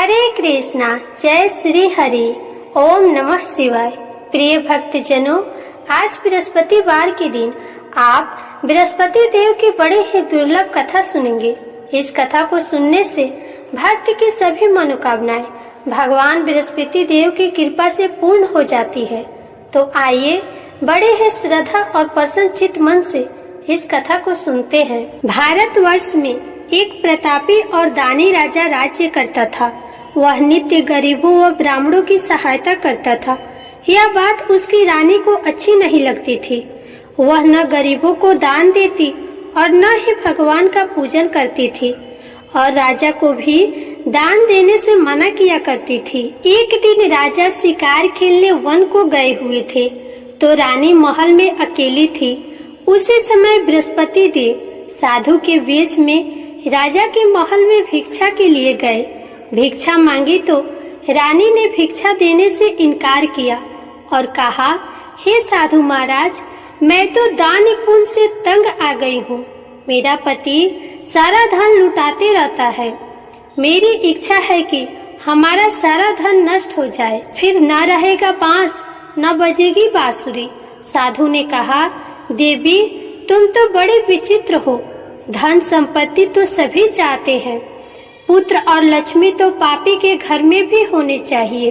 हरे कृष्णा, जय श्री हरि, ओम नमः शिवाय। प्रिय भक्तजनों, आज बृहस्पतिवार के दिन आप बृहस्पति देव की बड़ी ही दुर्लभ कथा सुनेंगे। इस कथा को सुनने से भक्त की सभी मनोकामनाएं भगवान बृहस्पति देव की कृपा से पूर्ण हो जाती है। तो आइए बड़े ही श्रद्धा और प्रसन्न चित्त मन से इस कथा को सुनते हैं। भारतवर्ष में एक प्रतापी और दानी राजा राज्य करता था। वह नित्य गरीबों व ब्राह्मणों की सहायता करता था। यह बात उसकी रानी को अच्छी नहीं लगती थी। वह न गरीबों को दान देती और न ही भगवान का पूजन करती थी और राजा को भी दान देने से मना किया करती थी। एक दिन राजा शिकार खेलने वन को गए हुए थे तो रानी महल में अकेली थी। उसी समय बृहस्पति देव साधु के वेश में राजा के महल में भिक्षा के लिए गए। भिक्षा मांगी तो रानी ने भिक्षा देने से इनकार किया और कहा, हे साधु महाराज, मैं तो दान पुण्य से तंग आ गई हूँ। मेरा पति सारा धन लुटाते रहता है। मेरी इच्छा है कि हमारा सारा धन नष्ट हो जाए, फिर न रहेगा बांस न बजेगी बांसुरी। साधु ने कहा, देवी, तुम तो बड़े विचित्र हो। धन संपत्ति तो सभी चाहते हैं, पुत्र और लक्ष्मी तो पापी के घर में भी होने चाहिए।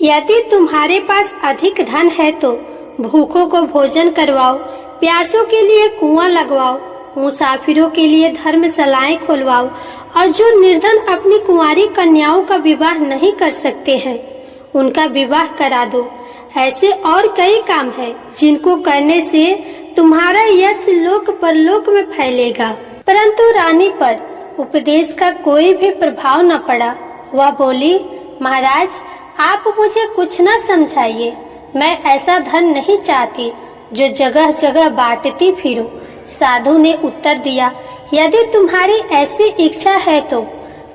यदि तुम्हारे पास अधिक धन है तो भूखों को भोजन करवाओ, प्यासों के लिए कुआं लगवाओ, मुसाफिरों के लिए धर्मशालाएं खोलवाओ और जो निर्धन अपनी कुंवारी कन्याओं का विवाह नहीं कर सकते हैं उनका विवाह करा दो। ऐसे और कई काम है जिनको करने से तुम्हारा यश लोक परलोक में फैलेगा। परंतु रानी पर उपदेश का कोई भी प्रभाव न पड़ा। वह बोली, महाराज, आप मुझे कुछ न समझाइए। मैं ऐसा धन नहीं चाहती जो जगह जगह बांटती फिरूं। साधु ने उत्तर दिया, यदि तुम्हारी ऐसी इच्छा है तो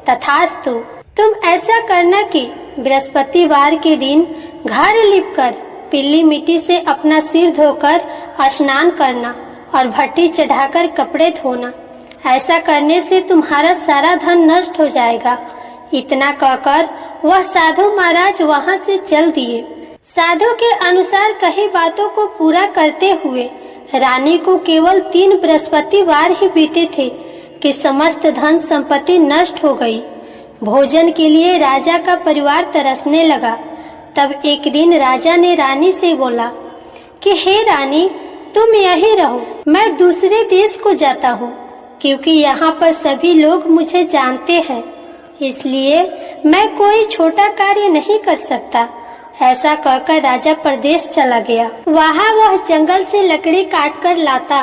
तथास्तु। तुम ऐसा करना कि बृहस्पतिवार के दिन घर लिपकर पीली मिट्टी से अपना सिर धोकर स्नान करना और भट्टी चढ़ाकर कपड़े धोना। ऐसा करने से तुम्हारा सारा धन नष्ट हो जाएगा। इतना कहकर वह साधु महाराज वहां से चल दिए। साधु के अनुसार कही बातों को पूरा करते हुए रानी को केवल 3 बृहस्पतिवार ही बीते थे कि समस्त धन संपत्ति नष्ट हो गई। भोजन के लिए राजा का परिवार तरसने लगा। तब एक दिन राजा ने रानी से बोला कि हे रानी, तुम यहीं रहो, मैं दूसरे देश को जाता हूँ क्योंकि यहाँ पर सभी लोग मुझे जानते हैं, इसलिए मैं कोई छोटा कार्य नहीं कर सकता। ऐसा कहकर राजा परदेश चला गया। वहाँ वह जंगल से लकड़ी काट कर लाता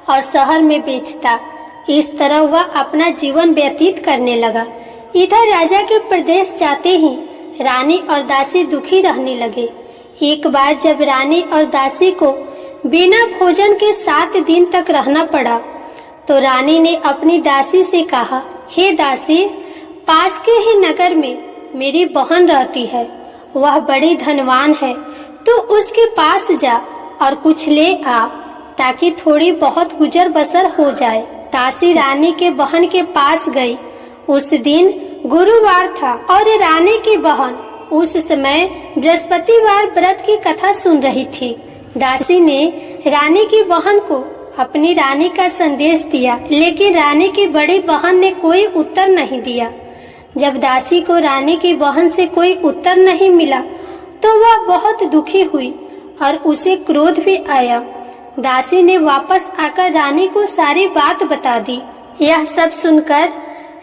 और शहर में बेचता। इस तरह वह अपना जीवन व्यतीत करने लगा। इधर राजा के प्रदेश जाते ही रानी और दासी दुखी रहने लगे। एक बार जब रानी और दासी को बिना भोजन के 7 दिन तक रहना पड़ा तो रानी ने अपनी दासी से कहा, हे दासी, पास के ही नगर में मेरी बहन रहती है। वह बड़ी धनवान है। तू उसके पास जा और कुछ ले आ ताकि थोड़ी बहुत गुजर बसर हो जाए। दासी रानी के बहन के पास गई। उस दिन गुरुवार था और रानी की बहन उस समय बृहस्पतिवार व्रत की कथा सुन रही थी। दासी ने रानी की बहन को अपनी रानी का संदेश दिया, लेकिन रानी की बड़ी बहन ने कोई उत्तर नहीं दिया। जब दासी को रानी की बहन से कोई उत्तर नहीं मिला तो वह बहुत दुखी हुई और उसे क्रोध भी आया। दासी ने वापस आकर रानी को सारी बात बता दी। यह सब सुनकर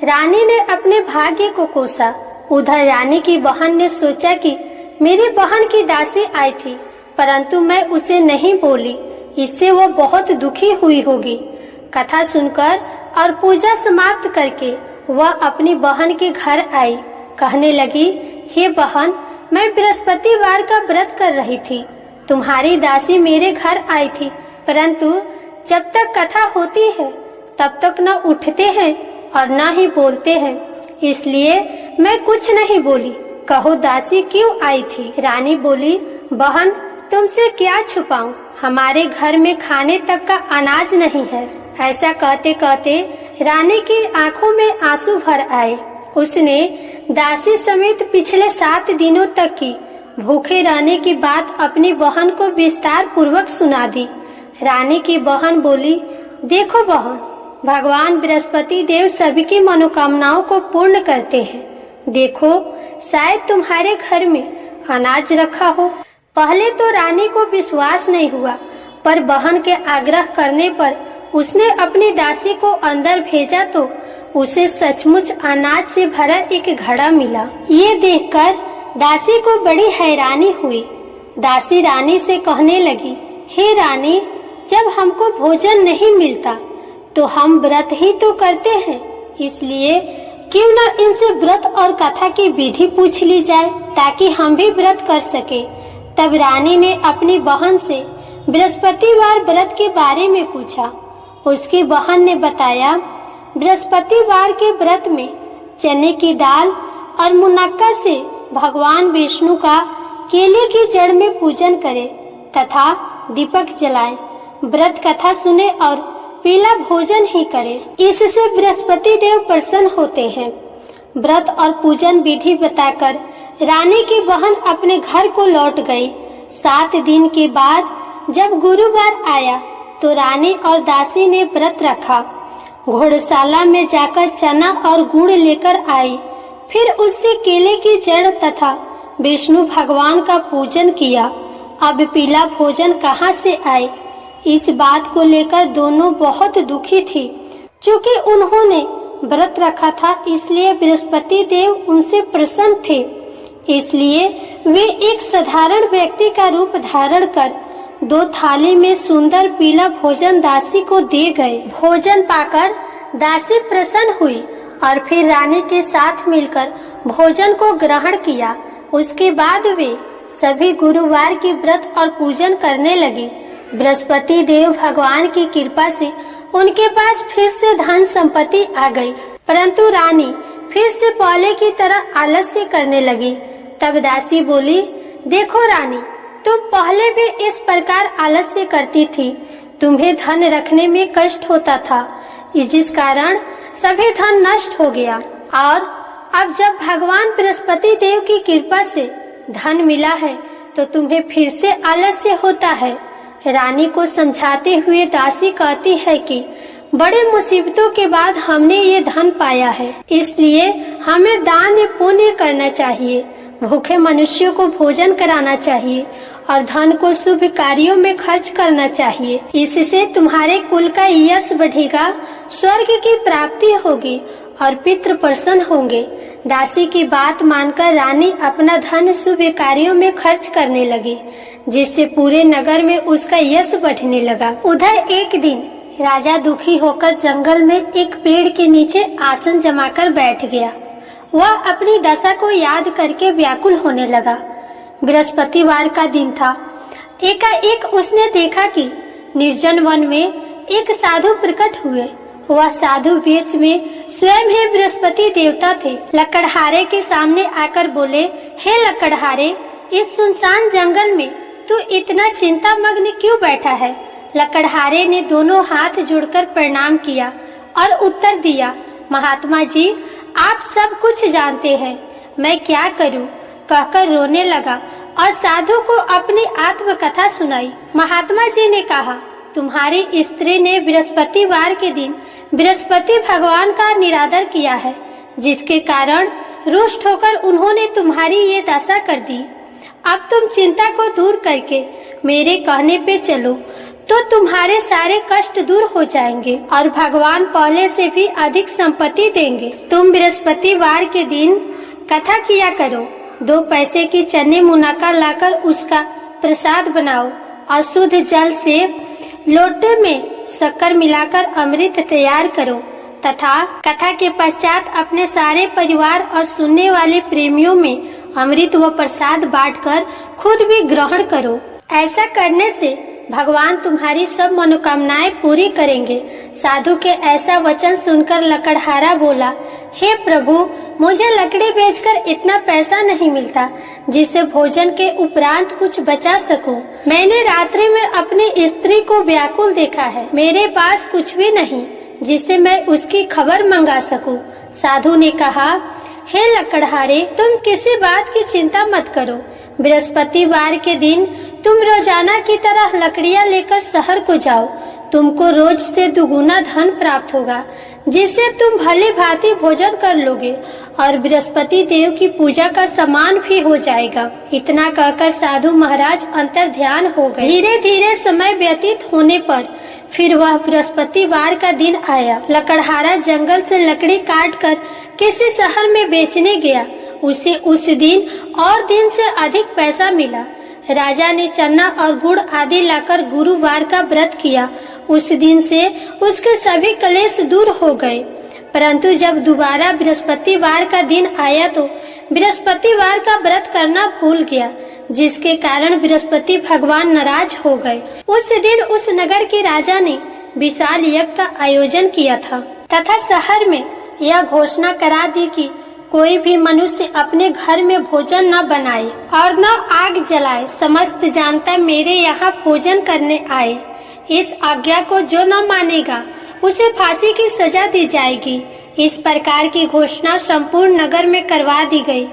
रानी ने अपने भाग्य को कोसा। उधर रानी की बहन ने सोचा कि मेरी बहन की दासी आई थी परंतु मैं उसे नहीं बोली, इससे वो बहुत दुखी हुई होगी। कथा सुनकर और पूजा समाप्त करके वह अपनी बहन के घर आई। कहने लगी, हे बहन, मैं बृहस्पतिवार का व्रत कर रही थी। तुम्हारी दासी मेरे घर आई थी परंतु जब तक कथा होती है तब तक न उठते हैं और न ही बोलते हैं, इसलिए मैं कुछ नहीं बोली। कहो दासी क्यों आई थी? रानी बोली, बहन, तुमसे क्या छुपाऊं, हमारे घर में खाने तक का अनाज नहीं है। ऐसा कहते कहते रानी की आंखों में आंसू भर आए। उसने दासी समेत पिछले 7 दिनों तक की भूखे रहने की बात अपनी बहन को विस्तार पूर्वक सुना दी। रानी की बहन बोली, देखो बहन, भगवान बृहस्पति देव सभी की मनोकामनाओं को पूर्ण करते हैं। देखो, शायद तुम्हारे घर में अनाज रखा हो। पहले तो रानी को विश्वास नहीं हुआ, पर बहन के आग्रह करने पर उसने अपनी दासी को अंदर भेजा तो उसे सचमुच अनाज से भरा एक घड़ा मिला। ये देखकर दासी को बड़ी हैरानी हुई। दासी रानी से कहने लगी, हे रानी, जब हमको भोजन नहीं मिलता तो हम व्रत ही तो करते हैं, इसलिए क्यों न इनसे व्रत और कथा की विधि पूछ ली जाए ताकि हम भी व्रत कर सके। तब रानी ने अपनी बहन से बृहस्पतिवार व्रत के बारे में पूछा। उसकी बहन ने बताया, बृहस्पतिवार के व्रत में चने की दाल और मुनक्का से भगवान विष्णु का केले की जड़ में पूजन करे तथा दीपक जलाए, व्रत कथा सुने और पीला भोजन ही करे। इससे बृहस्पति देव प्रसन्न होते हैं। व्रत और पूजन विधि बताकर रानी की बहन अपने घर को लौट गई। 7 दिन के बाद जब गुरुवार आया तो रानी और दासी ने व्रत रखा। घोड़शाला में जाकर चना और गुड़ लेकर आई, फिर उससे केले की जड़ तथा विष्णु भगवान का पूजन किया। अब पीला भोजन कहाँ से आए, इस बात को लेकर दोनों बहुत दुखी थी। चूँकि उन्होंने व्रत रखा था, इसलिए बृहस्पति देव उनसे प्रसन्न थे। इसलिए वे एक साधारण व्यक्ति का रूप धारण कर 2 थाली में सुंदर पीला भोजन दासी को दे गए। भोजन पाकर दासी प्रसन्न हुई और फिर रानी के साथ मिलकर भोजन को ग्रहण किया। उसके बाद वे सभी गुरुवार की व्रत और पूजन करने लगे। बृहस्पति देव भगवान की कृपा से उनके पास फिर से धन संपत्ति आ गई, परंतु रानी फिर से पहले की तरह आलस्य करने लगी। तब दासी बोली, देखो रानी, तुम पहले भी इस प्रकार आलस्य करती थी। तुम्हें धन रखने में कष्ट होता था, जिस कारण सभी धन नष्ट हो गया, और अब जब भगवान बृहस्पति देव की कृपा से धन मिला है तो तुम्हें फिर से आलस्य होता है। रानी को समझाते हुए दासी कहती है कि बड़े मुसीबतों के बाद हमने ये धन पाया है, इसलिए हमें दान पुण्य करना चाहिए, भूखे मनुष्यों को भोजन कराना चाहिए और धन को शुभ कार्यों में खर्च करना चाहिए। इससे तुम्हारे कुल का यश बढ़ेगा, स्वर्ग की प्राप्ति होगी और पितृ प्रसन्न होंगे। दासी की बात मानकर रानी अपना धन शुभ कार्यों में खर्च करने लगी, जिससे पूरे नगर में उसका यश बढ़ने लगा। उधर एक दिन राजा दुखी होकर जंगल में एक पेड़ के नीचे आसन जमाकर बैठ गया। वह अपनी दशा को याद करके व्याकुल होने लगा। बृहस्पतिवार का दिन था। एकाएक उसने देखा कि निर्जन वन में एक साधु प्रकट हुए। वह साधु वेश में स्वयं ही बृहस्पति देवता थे। लकड़हारे के सामने आकर बोले, हे लकड़हारे, इस सुनसान जंगल में तू इतना चिंता मग्न क्यों बैठा है? लकड़हारे ने दोनों हाथ जोड़कर प्रणाम किया और उत्तर दिया, महात्मा जी, आप सब कुछ जानते हैं, मैं क्या करूं? कहकर रोने लगा और साधु को अपनी आत्मकथा सुनाई। महात्मा जी ने कहा, तुम्हारी स्त्री ने बृहस्पतिवार के दिन बृहस्पति भगवान का निरादर किया है, जिसके कारण रुष्ट होकर उन्होंने तुम्हारी ये दशा कर दी। अब तुम चिंता को दूर करके मेरे कहने पे चलो तो तुम्हारे सारे कष्ट दूर हो जाएंगे और भगवान पहले से भी अधिक संपत्ति देंगे। तुम बृहस्पतिवार के दिन कथा किया करो, 2 पैसे की चने मुनक्का लाकर उसका प्रसाद बनाओ और शुद्ध जल से लोटे में शक्कर मिलाकर अमृत तैयार करो तथा कथा के पश्चात अपने सारे परिवार और सुनने वाले प्रेमियों में अमृत व प्रसाद बांटकर खुद भी ग्रहण करो। ऐसा करने से भगवान तुम्हारी सब मनोकामनाएं पूरी करेंगे। साधु के ऐसा वचन सुनकर लकड़हारा बोला, हे प्रभु, मुझे लकड़ी बेचकर इतना पैसा नहीं मिलता जिससे भोजन के उपरांत कुछ बचा सकूं। मैंने रात्रि में अपनी स्त्री को व्याकुल देखा है। मेरे पास कुछ भी नहीं जिससे मैं उसकी खबर मंगा सकूं। साधु ने कहा, हे लकड़हारे, तुम किसी बात की चिंता मत करो। बृहस्पतिवार के दिन तुम रोजाना की तरह लकड़ियां लेकर शहर को जाओ। तुमको रोज से दुगुना धन प्राप्त होगा, जिससे तुम भली भांति भोजन कर लोगे और बृहस्पति देव की पूजा का सामान भी हो जाएगा। इतना कहकर साधु महाराज अंतर ध्यान हो गए। धीरे धीरे समय व्यतीत होने पर फिर वह बृहस्पतिवार का दिन आया। लकड़हारा जंगल से लकड़ी काटकर किसी शहर में बेचने गया। उसे उस दिन और दिन से अधिक पैसा मिला। राजा ने चना और गुड़ आदि लाकर गुरुवार का व्रत किया। उस दिन से उसके सभी कलेश दूर हो गए। परंतु जब दोबारा बृहस्पतिवार का दिन आया तो बृहस्पतिवार का व्रत करना भूल गया, जिसके कारण बृहस्पति भगवान नाराज हो गए। उस दिन उस नगर के राजा ने विशाल यज्ञ का आयोजन किया था तथा शहर में यह घोषणा करा दी कि कोई भी मनुष्य अपने घर में भोजन न बनाए और न आग जलाए। समस्त जनता मेरे यहाँ भोजन करने आए। इस आज्ञा को जो न मानेगा उसे फांसी की सजा दी जाएगी। इस प्रकार की घोषणा संपूर्ण नगर में करवा दी गई।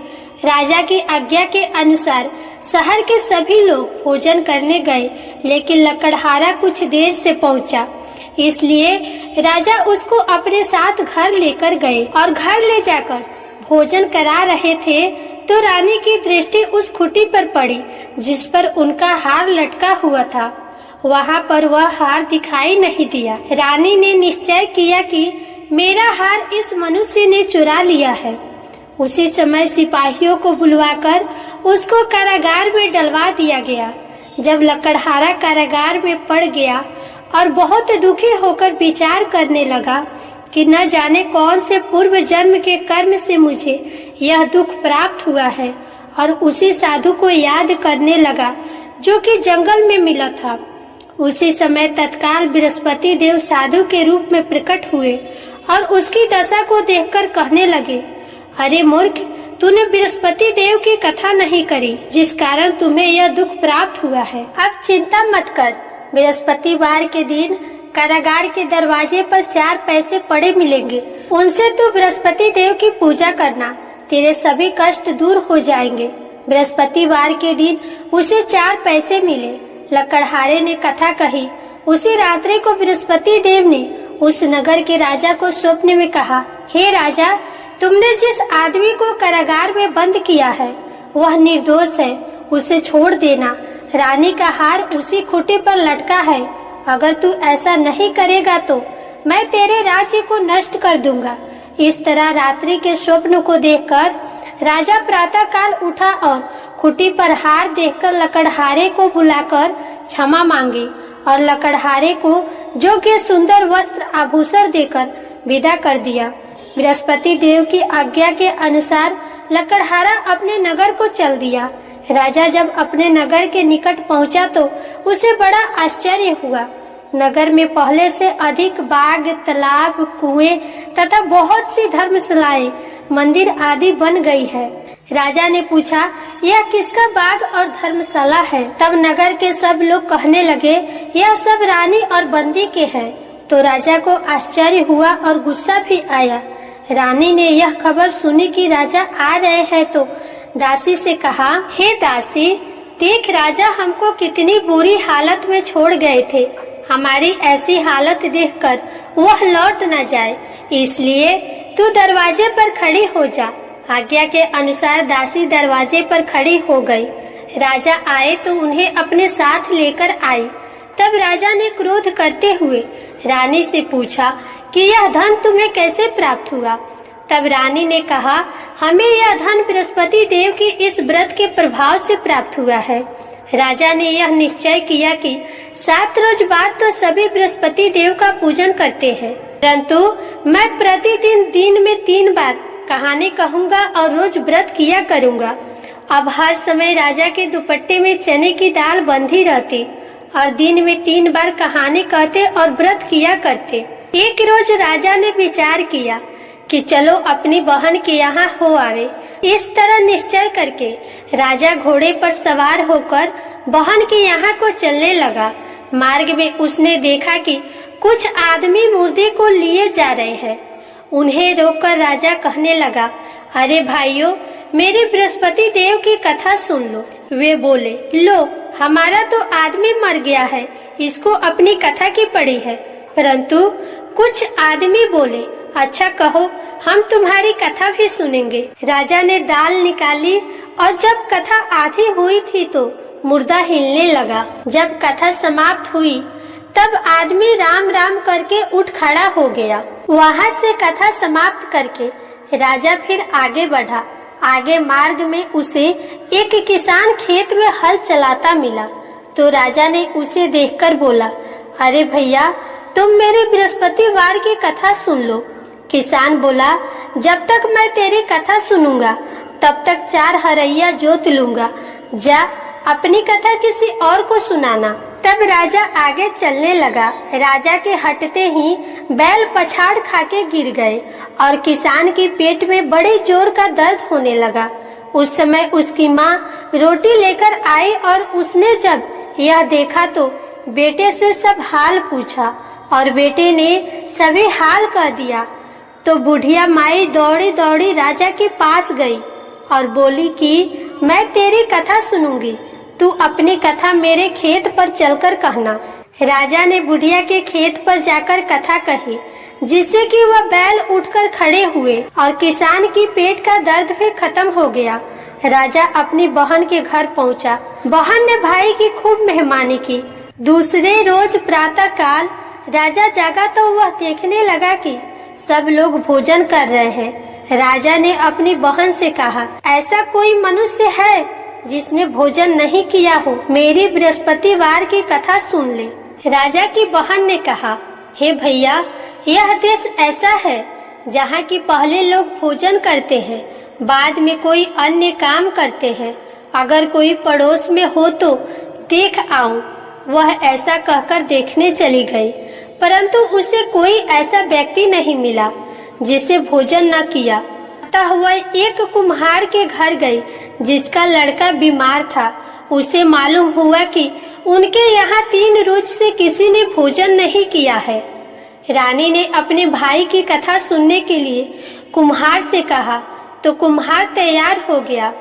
राजा की आज्ञा के अनुसार शहर के सभी लोग भोजन करने गए, लेकिन लकड़हारा कुछ देर से पहुंचा। इसलिए राजा उसको अपने साथ घर लेकर गए और घर ले जाकर भोजन करा रहे थे तो रानी की दृष्टि उस खूंटी पर पड़ी जिस पर उनका हार लटका हुआ था। वहाँ पर वह हार दिखाई नहीं दिया। रानी ने निश्चय किया कि मेरा हार इस मनुष्य ने चुरा लिया है। उसी समय सिपाहियों को बुलवाकर उसको कारागार में डलवा दिया गया। जब लकड़हारा कारागार में पड़ गया और बहुत दुखी होकर विचार करने लगा कि न जाने कौन से पूर्व जन्म के कर्म से मुझे यह दुख प्राप्त हुआ है, और उसी साधु को याद करने लगा जो कि जंगल में मिला था। उसी समय तत्काल बृहस्पति देव साधु के रूप में प्रकट हुए और उसकी दशा को देखकर कहने लगे, अरे मूर्ख, तूने बृहस्पति देव की कथा नहीं करी, जिस कारण तुम्हें यह दुख प्राप्त हुआ है। अब चिंता मत कर। बृहस्पतिवार के दिन कारागार के दरवाजे पर 4 पैसे पड़े मिलेंगे। उनसे तू बृहस्पति देव की पूजा करना, तेरे सभी कष्ट दूर हो जाएंगे। बृहस्पतिवार के दिन उसे 4 पैसे मिले। लकड़हारे ने कथा कही। उसी रात्रि को बृहस्पति देव ने उस नगर के राजा को स्वप्न में कहा, हे राजा, तुमने जिस आदमी को कारागार में बंद किया है वह निर्दोष है, उसे छोड़ देना। रानी का हार उसी खूंटी पर लटका है। अगर तू ऐसा नहीं करेगा तो मैं तेरे राज्य को नष्ट कर दूंगा। इस तरह रात्रि के स्वप्न को देखकर राजा प्रातः काल उठा और खूंटी पर हार देखकर लकड़हारे को बुलाकर क्षमा मांगी और लकड़हारे को योग्य सुंदर वस्त्र आभूषण देकर विदा कर दिया। बृहस्पति देव की आज्ञा के अनुसार लकड़हारा अपने नगर को चल दिया। राजा जब अपने नगर के निकट पहुंचा तो उसे बड़ा आश्चर्य हुआ। नगर में पहले से अधिक बाग, तालाब, कुएं तथा बहुत सी धर्मशालाएं, मंदिर आदि बन गई है। राजा ने पूछा, यह किसका बाग और धर्मशाला है? तब नगर के सब लोग कहने लगे, यह सब रानी और बंदी के हैं। तो राजा को आश्चर्य हुआ और गुस्सा भी आया। रानी ने यह खबर सुनी कि राजा आ रहे हैं तो दासी से कहा, हे दासी, देख राजा हमको कितनी बुरी हालत में छोड़ गए थे। हमारी ऐसी हालत देखकर वह लौट न जाए, इसलिए तू दरवाजे पर खड़ी हो जा। आज्ञा के अनुसार दासी दरवाजे पर खड़ी हो गई। राजा आए तो उन्हें अपने साथ लेकर आई। तब राजा ने क्रोध करते हुए रानी से पूछा कि यह धन तुम्हें कैसे प्राप्त हुआ? तब रानी ने कहा, हमें यह धन बृहस्पति देव की इस व्रत के प्रभाव से प्राप्त हुआ है। राजा ने यह निश्चय किया कि 7 रोज बाद तो सभी बृहस्पति देव का पूजन करते हैं, परंतु मैं प्रतिदिन दिन में 3 बार कहानी कहूँगा और रोज व्रत किया करूँगा। अब हर समय राजा के दुपट्टे में चने की दाल बंधी रहती और दिन में 3 बार कहानी कहते और व्रत किया करते। एक रोज राजा ने विचार किया कि चलो अपनी बहन के यहाँ हो आवे। इस तरह निश्चय करके राजा घोड़े पर सवार होकर बहन के यहाँ को चलने लगा। मार्ग में उसने देखा कि कुछ आदमी मुर्दे को लिए जा रहे हैं। उन्हें रोककर राजा कहने लगा, अरे भाइयों, मेरे बृहस्पति देव की कथा सुन लो। वे बोले, लो, हमारा तो आदमी मर गया है, इसको अपनी कथा की पड़ी है। परंतु कुछ आदमी बोले, अच्छा कहो, हम तुम्हारी कथा भी सुनेंगे। राजा ने दाल निकाली और जब कथा आधी हुई थी तो मुर्दा हिलने लगा। जब कथा समाप्त हुई तब आदमी राम राम करके उठ खड़ा हो गया। वहाँ से कथा समाप्त करके राजा फिर आगे बढ़ा। आगे मार्ग में उसे एक किसान खेत में हल चलाता मिला तो राजा ने उसे देखकर बोला, अरे भैया, तुम मेरे बृहस्पतिवार की कथा सुन लो। किसान बोला, जब तक मैं तेरी कथा सुनूंगा तब तक 4 हरैया जोत लूंगा। जा, अपनी कथा किसी और को सुनाना। तब राजा आगे चलने लगा। राजा के हटते ही बैल पछाड़ खाके गिर गए और किसान के पेट में बड़े जोर का दर्द होने लगा। उस समय उसकी माँ रोटी लेकर आई और उसने जब यह देखा तो बेटे से सब हाल पूछा और बेटे ने सभी हाल कह दिया। तो बुढ़िया माई दौड़ी दौड़ी राजा के पास गई और बोली कि मैं तेरी कथा सुनूंगी, तू अपनी कथा मेरे खेत पर चलकर कहना। राजा ने बुढ़िया के खेत पर जाकर कथा कही, जिससे कि वह बैल उठकर खड़े हुए और किसान की पेट का दर्द भी खत्म हो गया। राजा अपनी बहन के घर पहुंचा। बहन ने भाई की खूब मेहमानी की। दूसरे रोज प्रातः काल राजा जागा तो वह देखने लगा कि सब लोग भोजन कर रहे हैं। राजा ने अपनी बहन से कहा, ऐसा कोई मनुष्य है जिसने भोजन नहीं किया हो? मेरी बृहस्पतिवार की कथा सुन ले। राजा की बहन ने कहा, हे भैया, यह देश ऐसा है जहाँ की पहले लोग भोजन करते हैं, बाद में कोई अन्य काम करते हैं। अगर कोई पड़ोस में हो तो देख आऊं। वह ऐसा कहकर देखने चली गई, परंतु उसे कोई ऐसा व्यक्ति नहीं मिला जिसे भोजन न किया। अतः वह एक कुम्हार के घर गई जिसका लड़का बीमार था। उसे मालूम हुआ कि उनके यहाँ 3 रोज से किसी ने भोजन नहीं किया है। रानी ने अपने भाई की कथा सुनने के लिए कुम्हार से कहा तो कुम्हार तैयार हो गया।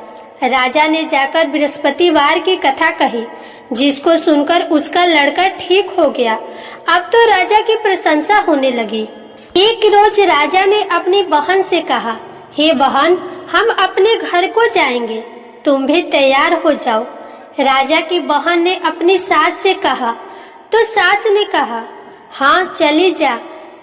राजा ने जाकर बृहस्पतिवार की कथा कही, जिसको सुनकर उसका लड़का ठीक हो गया। अब तो राजा की प्रशंसा होने लगी। एक रोज राजा ने अपनी बहन से कहा, हे बहन, हम अपने घर को जाएंगे, तुम भी तैयार हो जाओ। राजा की बहन ने अपनी सास से कहा तो सास ने कहा, हाँ चली जा,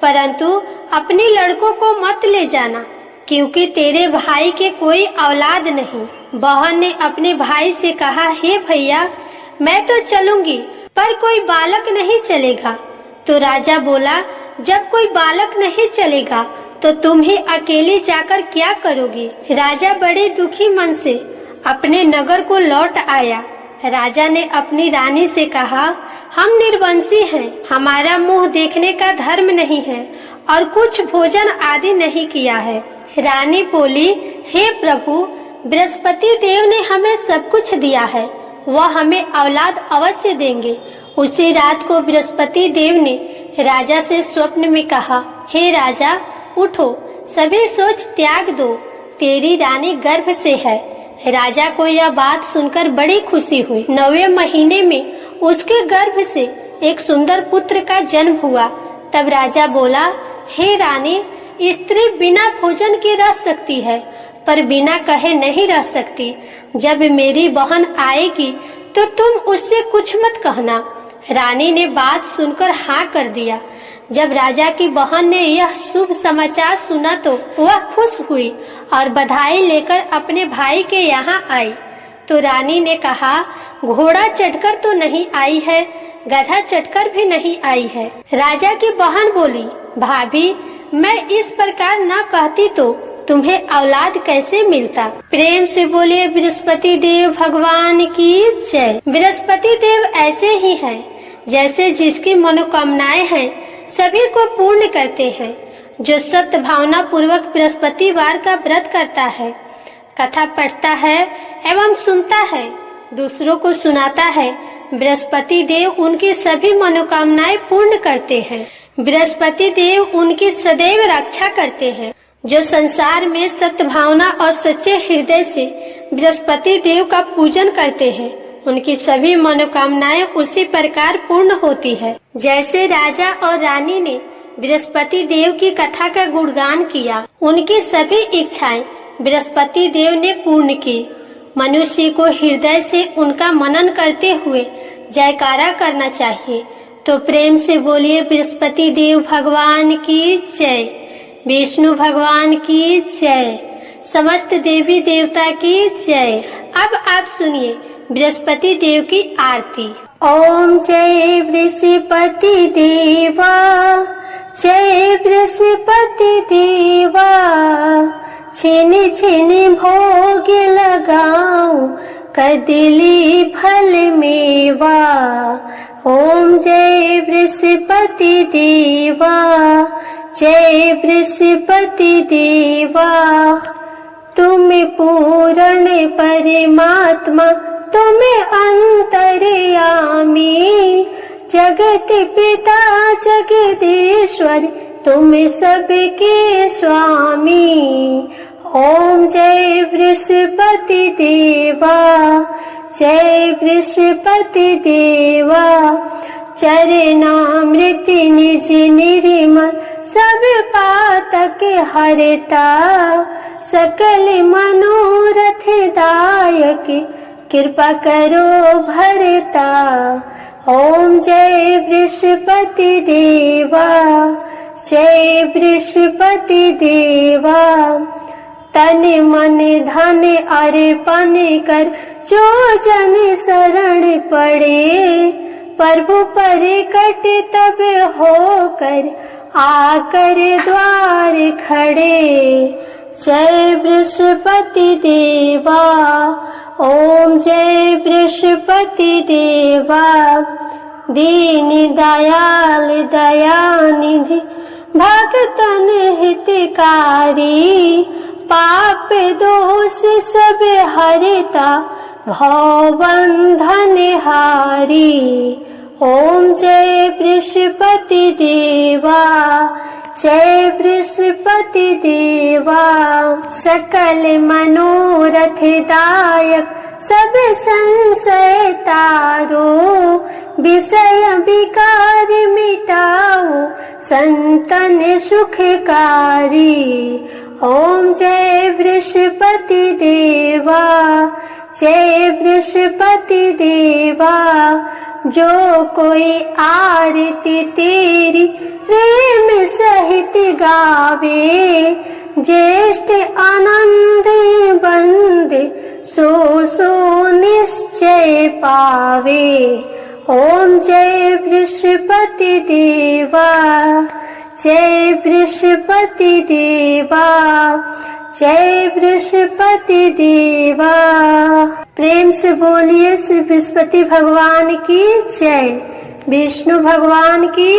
परंतु अपने लड़कों को मत ले जाना, क्योंकि तेरे भाई के कोई औलाद नहीं। बहन ने अपने भाई से कहा, हे भैया, मैं तो चलूंगी, पर कोई बालक नहीं चलेगा। तो राजा बोला, जब कोई बालक नहीं चलेगा तो तुम ही अकेली जाकर क्या करोगी? राजा बड़े दुखी मन से अपने नगर को लौट आया। राजा ने अपनी रानी से कहा, हम निर्वंशी हैं, हमारा मुंह देखने का धर्म नहीं है और कुछ भोजन आदि नहीं किया है। रानी बोली, हे प्रभु, बृहस्पति देव ने हमें सब कुछ दिया है, वह हमें औलाद अवश्य देंगे। उसी रात को बृहस्पति देव ने राजा से स्वप्न में कहा, हे राजा, उठो, सभी सोच त्याग दो, तेरी रानी गर्भ से है। राजा को यह बात सुनकर बड़ी खुशी हुई। 9वें महीने में उसके गर्भ से एक सुंदर पुत्र का जन्म हुआ। तब राजा बोला, हे रानी, स्त्री बिना भोजन के रह सकती है, पर बिना कहे नहीं रह सकती। जब मेरी बहन आएगी तो तुम उससे कुछ मत कहना। रानी ने बात सुनकर हाँ कर दिया। जब राजा की बहन ने यह शुभ समाचार सुना तो वह खुश हुई और बधाई लेकर अपने भाई के यहाँ आई। तो रानी ने कहा, घोड़ा चढ़कर तो नहीं आई है, गधा चढ़कर भी नहीं आई है। राजा की बहन बोली, भाभी, मैं इस प्रकार न कहती तो तुम्हें औलाद कैसे मिलता? प्रेम से बोलिए बृहस्पति देव भगवान की जय। बृहस्पति देव ऐसे ही हैं, जैसे जिसकी मनोकामनाएं हैं सभी को पूर्ण करते हैं। जो सत्य भावना पूर्वक बृहस्पतिवार का व्रत करता है, कथा पढ़ता है एवं सुनता है, दूसरों को सुनाता है, बृहस्पति देव उनकी सभी मनोकामनाएं पूर्ण करते हैं। बृहस्पति देव उनकी सदैव रक्षा करते हैं। जो संसार में सत्य भावना और सच्चे हृदय से बृहस्पति देव का पूजन करते हैं, उनकी सभी मनोकामनाएं उसी प्रकार पूर्ण होती है। जैसे राजा और रानी ने बृहस्पति देव की कथा का गुणगान किया, उनकी सभी इच्छाएं बृहस्पति देव ने पूर्ण की। मनुष्य को हृदय से उनका मनन करते हुए जयकारा करना चाहिए। तो प्रेम से बोलिए बृहस्पति देव भगवान की जय, विष्णु भगवान की जय, समस्त देवी देवता की जय। अब आप सुनिए बृहस्पति देव की आरती। ओम जय बृहस्पति देवा, जय बृहस्पति देवा, छिन छिन भोग लगाऊं कदली फल मेवा। ओम जय बृहस्पति देवा, जय बृहस्पति देवा, तुम पूर्ण परमात्मा, तुम अंतर्यामी, जगत पिता जगदीश्वर, तुम सबके स्वामी। ओम जय बृहस्पति देवा, जय बृहस्पति देवा, चरणामृत निज निर्मल सब पातक हरता, सकल मनोरथ दायक कृपा करो भरता। ओम जय बृहस्पति देवा, जय बृहस्पति देवा, तन मन धन अर्पण कर जो जन शरण पड़े, प्रभु प्रकट तब होकर आकर द्वार खड़े। जय बृहस्पति देवा, ओम जय बृहस्पति देवा, दीन दयाल दयानिधि भक्तन हितकारी, पाप दोष सब हरता भव बंधन हारी। ओम जय बृहस्पति देवा, जय बृहस्पति देवा, सकल मनोरथ दायक सब संशय तारो, विषय विकार मिटाओ संतन सुखकारी। ओम जय बृहस्पति देवा, जय बृहस्पति देवा, जो कोई आरती तेरी प्रेम सहित गावे, ज्येष्ठ आनंद बंद सो निश्चय पावे। ओम जय बृहस्पति देवा, जय बृहस्पति देवा, जय बृहस्पति देवा। प्रेम से बोलिए श्री बृहस्पति भगवान की जय, विष्णु भगवान की